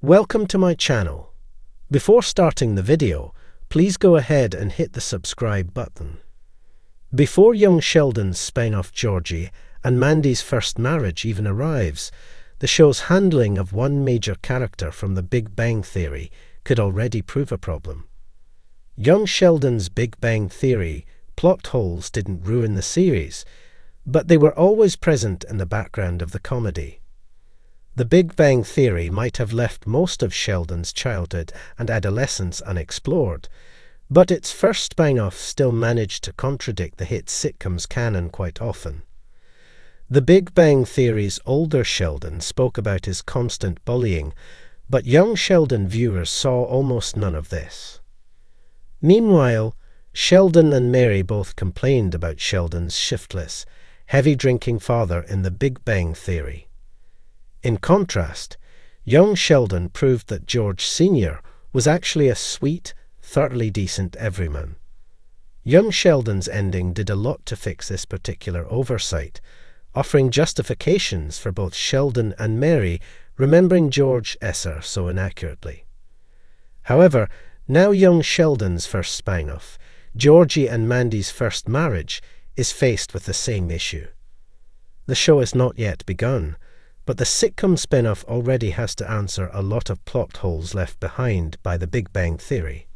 Welcome to my channel. Before starting the video, please go ahead and hit the subscribe button. Before young Sheldon's spin-off Georgie and Mandy's first marriage even arrives, the show's handling of one major character from the Big Bang Theory could already prove a problem. Young Sheldon's Big Bang Theory plot holes didn't ruin the series, but they were always present in the background of the comedy. The Big Bang Theory might have left most of Sheldon's childhood and adolescence unexplored, but its first spin-off still managed to contradict the hit sitcom's canon quite often. The Big Bang Theory's older Sheldon spoke about his constant bullying, but young Sheldon viewers saw almost none of this. Meanwhile, Sheldon and Mary both complained about Sheldon's shiftless, heavy-drinking father in the Big Bang Theory. In contrast, young Sheldon proved that George Sr. was actually a sweet, thoroughly decent everyman. Young Sheldon's ending did a lot to fix this particular oversight, offering justifications for both Sheldon and Mary remembering George Sr. so inaccurately. However, now young Sheldon's first spin-off, Georgie and Mandy's first marriage, is faced with the same issue. The show has not yet begun, but the sitcom spin-off already has to answer a lot of plot holes left behind by the Big Bang Theory.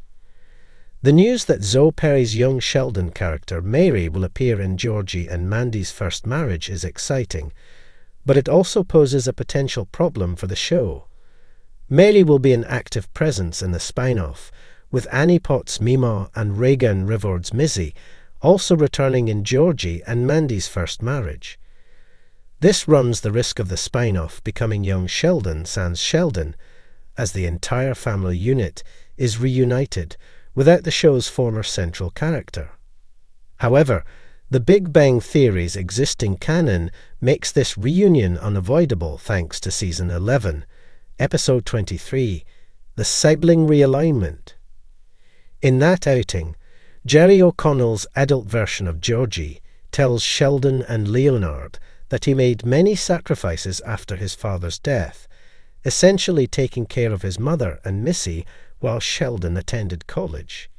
The news that Zoe Perry's young Sheldon character Mary will appear in Georgie and Mandy's first marriage is exciting, but it also poses a potential problem for the show. Mary will be an active presence in the spin-off, with Annie Potts' Mima and Reagan Rivard's Missy also returning in Georgie and Mandy's first marriage. This runs the risk of the spin-off becoming young Sheldon sans Sheldon, as the entire family unit is reunited without the show's former central character. However, the Big Bang Theory's existing canon makes this reunion unavoidable thanks to Season 11, Episode 23, The Sibling Realignment. In that outing, Jerry O'Connell's adult version of Georgie tells Sheldon and Leonard that he made many sacrifices after his father's death, essentially taking care of his mother and Missy while Sheldon attended college.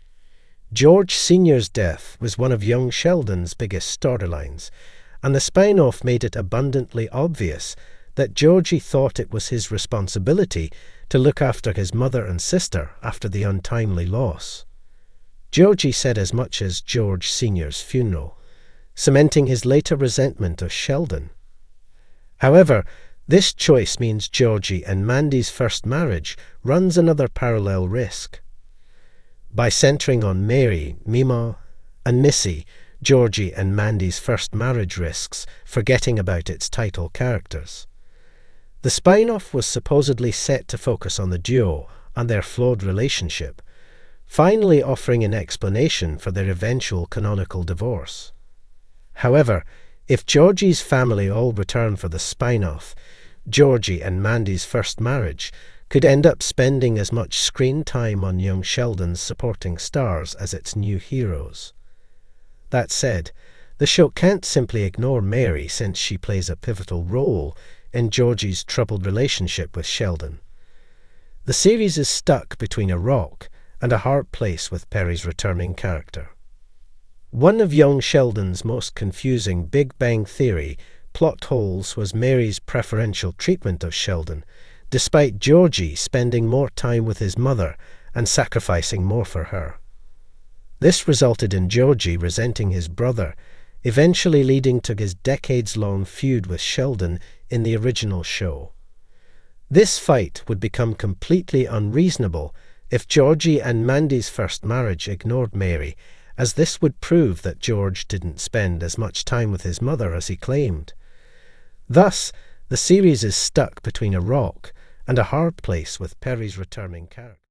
George Sr.'s death was one of young Sheldon's biggest storylines, and the spin-off made it abundantly obvious that Georgie thought it was his responsibility to look after his mother and sister after the untimely loss. Georgie said as much as George Sr.'s funeral, cementing his later resentment of Sheldon. However, this choice means Georgie and Mandy's first marriage runs another parallel risk. By centering on Mary, Mima, and Missy, Georgie and Mandy's first marriage risks forgetting about its title characters. The spin-off was supposedly set to focus on the duo and their flawed relationship, finally offering an explanation for their eventual canonical divorce. However, if Georgie's family all return for the spin-off, Georgie and Mandy's first marriage could end up spending as much screen time on young Sheldon's supporting stars as its new heroes. That said, the show can't simply ignore Mary since she plays a pivotal role in Georgie's troubled relationship with Sheldon. The series is stuck between a rock and a hard place with Perry's returning character. One of young Sheldon's most confusing Big Bang Theory plot holes was Mary's preferential treatment of Sheldon, despite Georgie spending more time with his mother and sacrificing more for her. This resulted in Georgie resenting his brother, eventually leading to his decades-long feud with Sheldon in the original show. This fight would become completely unreasonable if Georgie and Mandy's first marriage ignored Mary, as this would prove that George didn't spend as much time with his mother as he claimed. Thus, the series is stuck between a rock and a hard place with Perry's returning character.